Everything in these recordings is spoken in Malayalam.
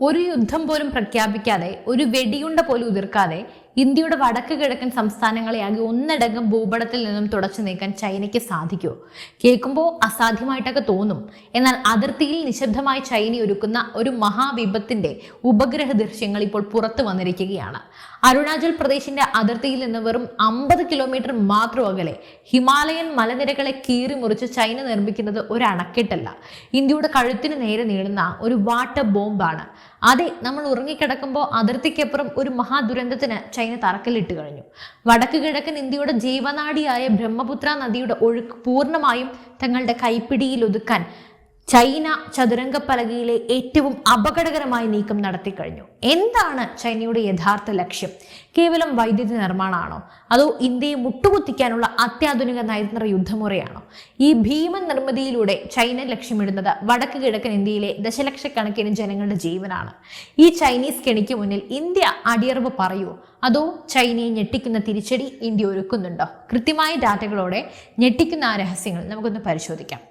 ഒരു യുദ്ധം പോലും പ്രഖ്യാപിക്കാതെ, ഒരു വെടിയുണ്ട പോലും ഉതിർക്കാതെ ഇന്ത്യയുടെ വടക്ക് കിഴക്കൻ സംസ്ഥാനങ്ങളെ ആകെ ഒന്നടങ്കം ഭൂപടത്തിൽ നിന്നും തുടച്ചു നീക്കാൻ ചൈനയ്ക്ക് സാധിക്കുമോ? കേൾക്കുമ്പോൾ അസാധ്യമായിട്ടൊക്കെ തോന്നും. എന്നാൽ അതിർത്തിയിൽ നിശബ്ദമായി ചൈന ഒരുക്കുന്ന ഒരു മഹാവിപത്തിന്റെ ഉപഗ്രഹ ദൃശ്യങ്ങൾ ഇപ്പോൾ പുറത്തു വന്നിരിക്കുകയാണ്. അരുണാചൽ പ്രദേശിന്റെ അതിർത്തിയിൽ നിന്ന് വെറും 50 കിലോമീറ്റർ മാത്രം അകലെ ഹിമാലയൻ മലനിരകളെ കീറി മുറിച്ച് ചൈന നിർമ്മിക്കുന്നത് ഒരു അണക്കെട്ടല്ല, ഇന്ത്യയുടെ കഴുത്തിന് നേരെ നീളുന്ന ഒരു വാട്ടർ ബോംബാണ്. അതെ, നമ്മൾ ഉറങ്ങിക്കിടക്കുമ്പോൾ അതിർത്തിക്കപ്പുറം ഒരു മഹാദുരന്തത്തിന് ചൈന തറക്കല്ലിട്ട് കഴിഞ്ഞു. വടക്ക് കിഴക്കൻ ഇന്ത്യയുടെ ജീവനാഡിയായ ബ്രഹ്മപുത്ര നദിയുടെ ഒഴുക്ക് പൂർണ്ണമായും തങ്ങളുടെ കൈപ്പിടിയിൽ ഒതുക്കാൻ ചൈന ചതുരംഗപ്പലകയിലെ ഏറ്റവും അപകടകരമായ നീക്കം നടത്തിക്കഴിഞ്ഞു. എന്താണ് ചൈനയുടെ യഥാർത്ഥ ലക്ഷ്യം? കേവലം വൈദ്യുതി നിർമ്മാണമാണോ? അതോ ഇന്ത്യയെ മുട്ടുകുത്തിക്കാനുള്ള അത്യാധുനിക നയതന്ത്ര യുദ്ധമുറയാണോ? ഈ ഭീമൻ നിർമ്മിതിയിലൂടെ ചൈന ലക്ഷ്യമിടുന്നത് വടക്ക് കിഴക്കൻ ഇന്ത്യയിലെ ദശലക്ഷക്കണക്കിന് ജനങ്ങളുടെ ജീവനാണ്. ഈ ചൈനീസ് കെണിക്ക് മുന്നിൽ ഇന്ത്യ അടിയറവ് പറയുമോ? അതോ ചൈനയെ ഞെട്ടിക്കുന്ന തിരിച്ചടി ഇന്ത്യ ഒരുക്കുന്നുണ്ടോ? കൃത്യമായ ഡാറ്റകളോടെ ഞെട്ടിക്കുന്ന ആ രഹസ്യങ്ങൾ നമുക്കൊന്ന് പരിശോധിക്കാം.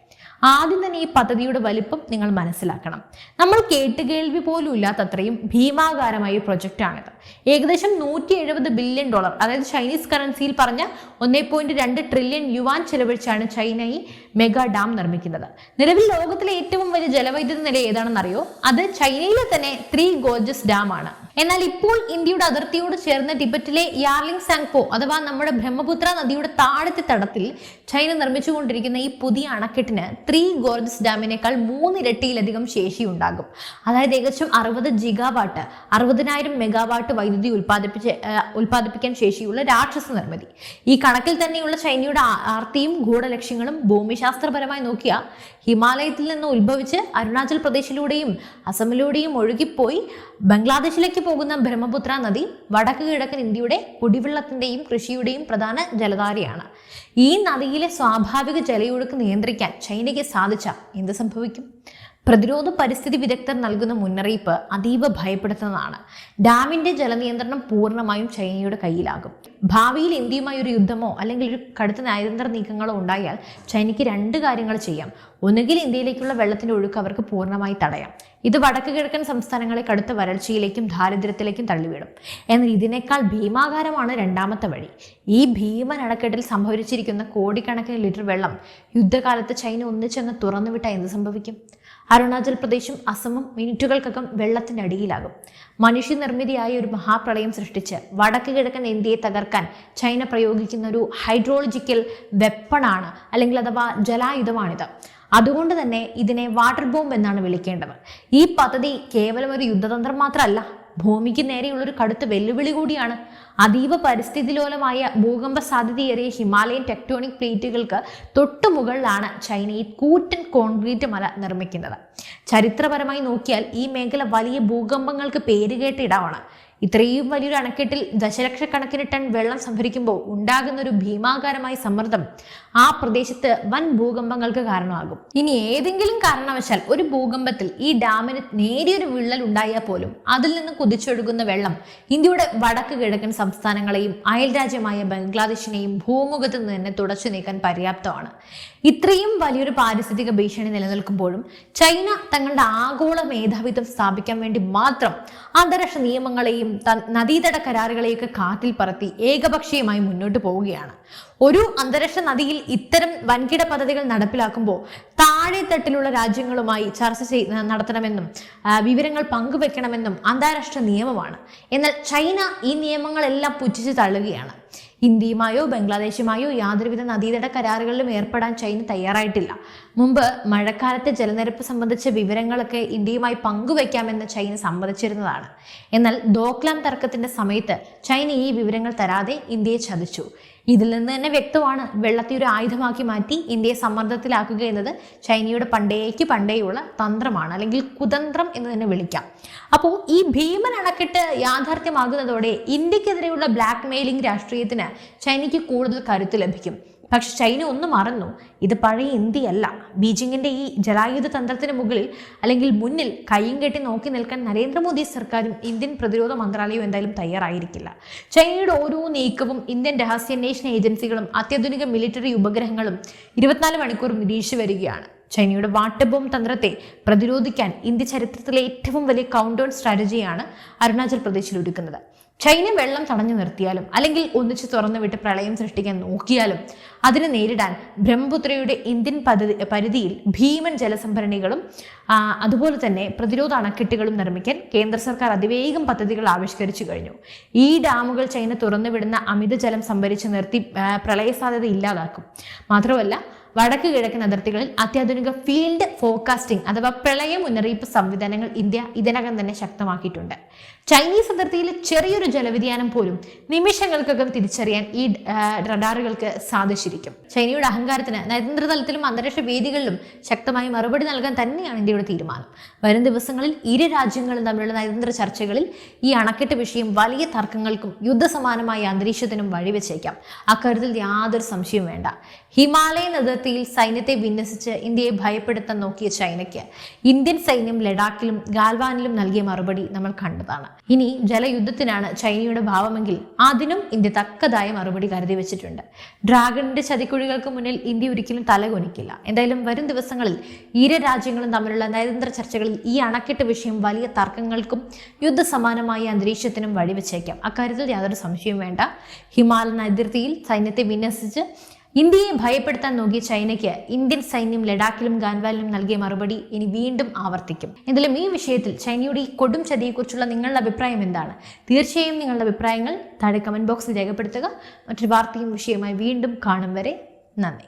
ആദ്യം തന്നെ ഈ പദ്ധതിയുടെ വലിപ്പം നിങ്ങൾ മനസ്സിലാക്കണം. നമ്മൾ കേട്ടുകേൾവി പോലും ഇല്ലാത്തത്രയും ഭീമാകാരമായ പ്രൊജക്റ്റാണിത്. ഏകദേശം $170 ബില്യൺ, അതായത് ചൈനീസ് കറൻസിയിൽ പറഞ്ഞ 1.2 ട്രില്യൺ യുവാൻ ചെലവഴിച്ചാണ് ചൈന ഈ മെഗാ ഡാം നിർമ്മിക്കുന്നത്. നിലവിൽ ലോകത്തിലെ ഏറ്റവും വലിയ ജലവൈദ്യുത നില ഏതാണെന്നറിയോ? അത് ചൈനയിലെ തന്നെ 3 ഗോർജസ് ഡാം ആണ്. എന്നാൽ ഇപ്പോൾ ഇന്ത്യയുടെ അതിർത്തിയോട് ചേർന്ന് ടിബറ്റിലെ യാർലിംഗ് സാങ്പോ അഥവാ നമ്മുടെ ബ്രഹ്മപുത്ര നദിയുടെ താഴത്തെ തടത്തിൽ ചൈന നിർമ്മിച്ചുകൊണ്ടിരിക്കുന്ന ഈ പുതിയ അണക്കെട്ടിന് 3 ഗോർജസ് ഡാമിനേക്കാൾ 3 ഇരട്ടിയിലധികം ശേഷി ഉണ്ടാകും. അതായത് ഏകദേശം 60 ജിഗാവാട്ട്, 60,000 മെഗാവാട്ട് വൈദ്യുതി ഉൽപ്പാദിപ്പിക്കാൻ ശേഷിയുള്ള രാക്ഷസ നിർമ്മിതി. ഈ കണക്കിൽ തന്നെയുള്ള ചൈനയുടെ ആർത്തിയും ഗൂഢലക്ഷ്യങ്ങളും ഭൂമിശാസ്ത്രപരമായി നോക്കിയാൽ ഹിമാലയത്തിൽ നിന്ന് ഉത്ഭവിച്ച് അരുണാചൽ പ്രദേശിലൂടെയും അസമിലൂടെയും ഒഴുകിപ്പോയി ബംഗ്ലാദേശിലേക്ക് പോകുന്ന ബ്രഹ്മപുത്ര നദി വടക്ക് കിഴക്കൻ ഇന്ത്യയുടെ കുടിവെള്ളത്തിന്റെയും കൃഷിയുടെയും പ്രധാന ജലധാരയാണ്. ഈ നദിയിലെ സ്വാഭാവിക ജലയൊഴുക്ക് നിയന്ത്രിക്കാൻ ചൈനയ്ക്ക് സാധിച്ചാൽ എന്ത് സംഭവിക്കും? പ്രതിരോധ പരിസ്ഥിതി വിദഗ്ധർ നൽകുന്ന മുന്നറിയിപ്പ് അതീവ ഭയപ്പെടുത്തുന്നതാണ്. ഡാമിന്റെ ജലനിയന്ത്രണം പൂർണ്ണമായും ചൈനയുടെ കയ്യിലാകും. ഭാവിയിൽ ഇന്ത്യയുമായി ഒരു യുദ്ധമോ അല്ലെങ്കിൽ ഒരു കടുത്ത നയതന്ത്ര നീക്കങ്ങളോ ഉണ്ടായാൽ ചൈനയ്ക്ക് 2 കാര്യങ്ങൾ ചെയ്യാം. ഒന്നുകിൽ ഇന്ത്യയിലേക്കുള്ള വെള്ളത്തിന്റെ ഒഴുക്ക് അവർക്ക് പൂർണ്ണമായി തടയാം. ഇത് വടക്ക് കിഴക്കൻ സംസ്ഥാനങ്ങളെ കടുത്ത വരൾച്ചയിലേക്കും ദാരിദ്ര്യത്തിലേക്കും തള്ളിവിടും. എന്നാൽ ഇതിനേക്കാൾ ഭീമാകാരമാണ് രണ്ടാമത്തെ വഴി. ഈ ഭീമൻ അണക്കെട്ടിൽ സംഭരിച്ചിരിക്കുന്ന കോടിക്കണക്കിന് ലിറ്റർ വെള്ളം യുദ്ധകാലത്ത് ചൈന ഒന്നിച്ചങ്ങ് തുറന്നുവിട്ടാൽ എന്ത് സംഭവിക്കും? അരുണാചൽ പ്രദേശും അസമും മിനിറ്റുകൾക്കകം വെള്ളത്തിന്റെ അടിയിലാകും. മനുഷ്യനിർമ്മിതിയായ ഒരു മഹാപ്രളയം സൃഷ്ടിച്ച് വടക്ക് കിഴക്കൻ ഇന്ത്യയെ തകർക്കാൻ ചൈന പ്രയോഗിക്കുന്ന ഒരു ഹൈഡ്രോളജിക്കൽ വെപ്പണാണ്, അല്ലെങ്കിൽ അഥവാ ജലായുധമാണിത്. അതുകൊണ്ട് തന്നെ ഇതിനെ വാട്ടർ ബോംബ് എന്നാണ് വിളിക്കേണ്ടത്. ഈ പദ്ധതി കേവലം ഒരു യുദ്ധതന്ത്രം മാത്രമല്ല, ഭൂമിക്ക് നേരെയുള്ളൊരു കടുത്ത വെല്ലുവിളി കൂടിയാണ്. അതീവ പരിസ്ഥിതിലോലമായ ഭൂകമ്പ സാധ്യതയേറിയ ഹിമാലയൻ ടെക്ടോണിക് പ്ലേറ്റുകൾക്ക് തൊട്ടു മുകളിലാണ് ചൈന ഈ കൂറ്റൻ കോൺക്രീറ്റ് മല നിർമ്മിക്കുന്നത്. ചരിത്രപരമായി നോക്കിയാൽ ഈ മേഖല വലിയ ഭൂകമ്പങ്ങൾക്ക് പേരുകേട്ട ഇടമാണ്. ഇത്രയും വലിയൊരു അണക്കെട്ടിൽ ദശലക്ഷക്കണക്കിന് ടൺ വെള്ളം സംഭരിക്കുമ്പോൾ ഉണ്ടാകുന്ന ഒരു ഭീമാകാരമായ സമ്മർദ്ദം ആ പ്രദേശത്ത് വൻ ഭൂകമ്പങ്ങൾക്ക് കാരണമാകും. ഇനി ഏതെങ്കിലും കാരണവശാൽ ഒരു ഭൂകമ്പത്തിൽ ഈ ഡാമിന് നേരിയൊരു വിള്ളൽ ഉണ്ടായാൽ പോലും അതിൽ നിന്ന് കുതിച്ചൊഴുകുന്ന വെള്ളം ഇന്ത്യയുടെ വടക്ക് കിഴക്കൻ സംസ്ഥാനങ്ങളെയും അയൽ രാജ്യമായ ബംഗ്ലാദേശിനെയും ഭൂമുഖത്ത് നിന്ന് തന്നെ തുടച്ചു നീക്കാൻ പര്യാപ്തമാണ്. ഇത്രയും വലിയൊരു പാരിസ്ഥിതിക ഭീഷണി നിലനിൽക്കുമ്പോഴും ചൈന തങ്ങളുടെ ആഗോള മേധാവിത്വം സ്ഥാപിക്കാൻ വേണ്ടി മാത്രം അന്താരാഷ്ട്ര നിയമങ്ങളെയും നദീതട കരാറുകളെയൊക്കെ കാറ്റിൽ പറത്തി ഏകപക്ഷീയമായി മുന്നോട്ട് പോവുകയാണ്. ഒരു അന്താരാഷ്ട്ര നദിയിൽ ഇത്തരം വൻകിട പദ്ധതികൾ നടപ്പിലാക്കുമ്പോൾ താഴെ തട്ടിലുള്ള രാജ്യങ്ങളുമായി ചർച്ച നടത്തണമെന്നും വിവരങ്ങൾ പങ്കുവെക്കണമെന്നും അന്താരാഷ്ട്ര നിയമമാണ്. എന്നാൽ ചൈന ഈ നിയമങ്ങളെല്ലാം പുച്ഛിച്ച് തള്ളുകയാണ്. ഇന്ത്യയുമായോ ബംഗ്ലാദേശുമായോ യാതൊരുവിധ നദീതട കരാറുകളിലും ഏർപ്പെടാൻ ചൈന തയ്യാറായിട്ടില്ല. മുമ്പ് മഴക്കാലത്തെ ജലനിരപ്പ് സംബന്ധിച്ച വിവരങ്ങളൊക്കെ ഇന്ത്യയുമായി പങ്കുവയ്ക്കാമെന്ന് ചൈന സമ്മതിച്ചിരുന്നതാണ്. എന്നാൽ ഡോക്ലാം തർക്കത്തിന്റെ സമയത്ത് ചൈന ഈ വിവരങ്ങൾ തരാതെ ഇന്ത്യയെ ചതിച്ചു. ഇതിൽ നിന്ന് തന്നെ വ്യക്തമാണ്, വെള്ളത്തെ ഒരു ആയുധമാക്കി മാറ്റി ഇന്ത്യയെ സമ്മർദ്ദത്തിലാക്കുക എന്നത് ചൈനയുടെ പണ്ടേയുള്ള തന്ത്രമാണ്, അല്ലെങ്കിൽ കുതന്ത്രം എന്ന് തന്നെ വിളിക്കാം. അപ്പോൾ ഈ ഭീമൻ അണക്കെട്ട് യാഥാർത്ഥ്യമാകുന്നതോടെ ഇന്ത്യക്കെതിരെയുള്ള ബ്ലാക്ക് മെയിലിംഗ് രാഷ്ട്രീയത്തിന് ചൈനയ്ക്ക് കൂടുതൽ കരുത്ത് ലഭിക്കും. പക്ഷെ ചൈന ഒന്ന് മറന്നു, ഇത് പഴയ ഇന്ത്യയല്ല. ബീജിങ്ങിന്റെ ഈ ജലായുധ തന്ത്രത്തിന് മുന്നിൽ കയ്യും കെട്ടി നോക്കി നിൽക്കാൻ നരേന്ദ്രമോദി സർക്കാരും ഇന്ത്യൻ പ്രതിരോധ മന്ത്രാലയവും എന്തായാലും തയ്യാറായിരിക്കില്ല. ചൈനയുടെ ഓരോ നീക്കവും ഇന്ത്യൻ രഹസ്യാന്വേഷണ ഏജൻസികളും അത്യാധുനിക മിലിറ്ററി ഉപഗ്രഹങ്ങളും 24 മണിക്കൂർ നിരീക്ഷിച്ചു വരികയാണ്. ചൈനയുടെ വാട്ടർ ബോംബ് തന്ത്രത്തെ പ്രതിരോധിക്കാൻ ഇന്ത്യ ചരിത്രത്തിലെ ഏറ്റവും വലിയ കൗണ്ടൗൺ സ്ട്രാറ്റജിയാണ് അരുണാചൽ പ്രദേശിൽ ഒരുക്കുന്നത്. ചൈന വെള്ളം തടഞ്ഞു നിർത്തിയാലും അല്ലെങ്കിൽ ഒന്നിച്ച് തുറന്നു വിട്ട് പ്രളയം സൃഷ്ടിക്കാൻ നോക്കിയാലും അതിനെ നേരിടാൻ ബ്രഹ്മപുത്രയുടെ ഇന്ത്യൻ പരിധിയിൽ ഭീമൻ ജലസംഭരണികളും അതുപോലെ തന്നെ പ്രതിരോധ അണക്കെട്ടുകളും നിർമ്മിക്കാൻ കേന്ദ്ര സർക്കാർ അതിവേഗം പദ്ധതികൾ ആവിഷ്കരിച്ചു കഴിഞ്ഞു. ഈ ഡാമുകൾ ചൈന തുറന്നുവിടുന്ന അമിതജലം സംഭരിച്ചു നിർത്തി പ്രളയ സാധ്യത ഇല്ലാതാക്കും. മാത്രമല്ല വടക്ക് കിഴക്കൻ അതിർത്തികളിൽ അത്യാധുനിക ഫീൽഡ് ഫോർകാസ്റ്റിംഗ് അഥവാ പ്രളയ മുന്നറിയിപ്പ് സംവിധാനങ്ങൾ ഇന്ത്യ ഇതിനകം തന്നെ ശക്തമാക്കിയിട്ടുണ്ട്. ചൈനീസ് അതിർത്തിയിലെ ചെറിയൊരു ജലവ്യതിയാനം പോലും നിമിഷങ്ങൾക്കകം തിരിച്ചറിയാൻ ഈ റഡാറുകൾക്ക് സാധിച്ചിരിക്കും. ചൈനയുടെ അഹങ്കാരത്തിന് നയതന്ത്ര തലത്തിലും അന്താരാഷ്ട്ര വേദികളിലും ശക്തമായി മറുപടി നൽകാൻ തന്നെയാണ് ഇന്ത്യയുടെ തീരുമാനം. വരും ദിവസങ്ങളിൽ ഇരു രാജ്യങ്ങളും തമ്മിലുള്ള നയതന്ത്ര ചർച്ചകളിൽ ഈ അണക്കെട്ട് വിഷയം വലിയ തർക്കങ്ങൾക്കും യുദ്ധസമാനമായ അന്തരീക്ഷത്തിനും വഴിവെച്ചേക്കാം. അക്കാര്യത്തിൽ യാതൊരു സംശയവും വേണ്ട. ഹിമാലയൻ അതിർത്തിയിൽ സൈന്യത്തെ വിന്യസിച്ച് ഇന്ത്യയെ ഭയപ്പെടുത്താൻ നോക്കിയ ചൈനയ്ക്ക് ഇന്ത്യൻ സൈന്യം ലഡാക്കിലും ഗാൽവാനിലും നൽകിയ മറുപടി നമ്മൾ കണ്ടതാണ്. ഇനി ജലയുദ്ധത്തിനാണ് ചൈനയുടെ ഭാവമെങ്കിൽ അതിനും ഇന്ത്യ തക്കതായ മറുപടി കരുതി വെച്ചിട്ടുണ്ട്. ഡ്രാഗണിന്റെ ചതിക്കുഴികൾക്ക് മുന്നിൽ ഇന്ത്യ ഒരിക്കലും തലകുനിക്കില്ല. എന്തായാലും വരും ദിവസങ്ങളിൽ ഇരു രാജ്യങ്ങളും തമ്മിലുള്ള നയതന്ത്ര ചർച്ചകളിൽ ഈ അണക്കെട്ട് വിഷയം വലിയ തർക്കങ്ങൾക്കും യുദ്ധസമാനമായ അന്തരീക്ഷത്തിനും വഴിവെച്ചേക്കാം. അക്കാര്യത്തിൽ യാതൊരു സംശയവും വേണ്ട. ഹിമാലയൻ അതിർത്തിയിൽ സൈന്യത്തെ വിന്യസിച്ച് ഇന്ത്യയെ ഭയപ്പെടുത്താൻ നോക്കിയ ചൈനയ്ക്ക് ഇന്ത്യൻ സൈന്യം ലഡാക്കിലും ഗാൻവാലിലും നൽകിയ മറുപടി ഇനി വീണ്ടും ആവർത്തിക്കും. എന്തായാലും ഈ വിഷയത്തിൽ ചൈനയുടെ ഈ കൊടും ചതിയെക്കുറിച്ചുള്ള നിങ്ങളുടെ അഭിപ്രായം എന്താണ്? തീർച്ചയായും നിങ്ങളുടെ അഭിപ്രായങ്ങൾ താഴെ കമന്റ് ബോക്സിൽ രേഖപ്പെടുത്തുക. മറ്റൊരു വാർത്തയും വിഷയവുമായി വീണ്ടും കാണും വരെ നന്ദി.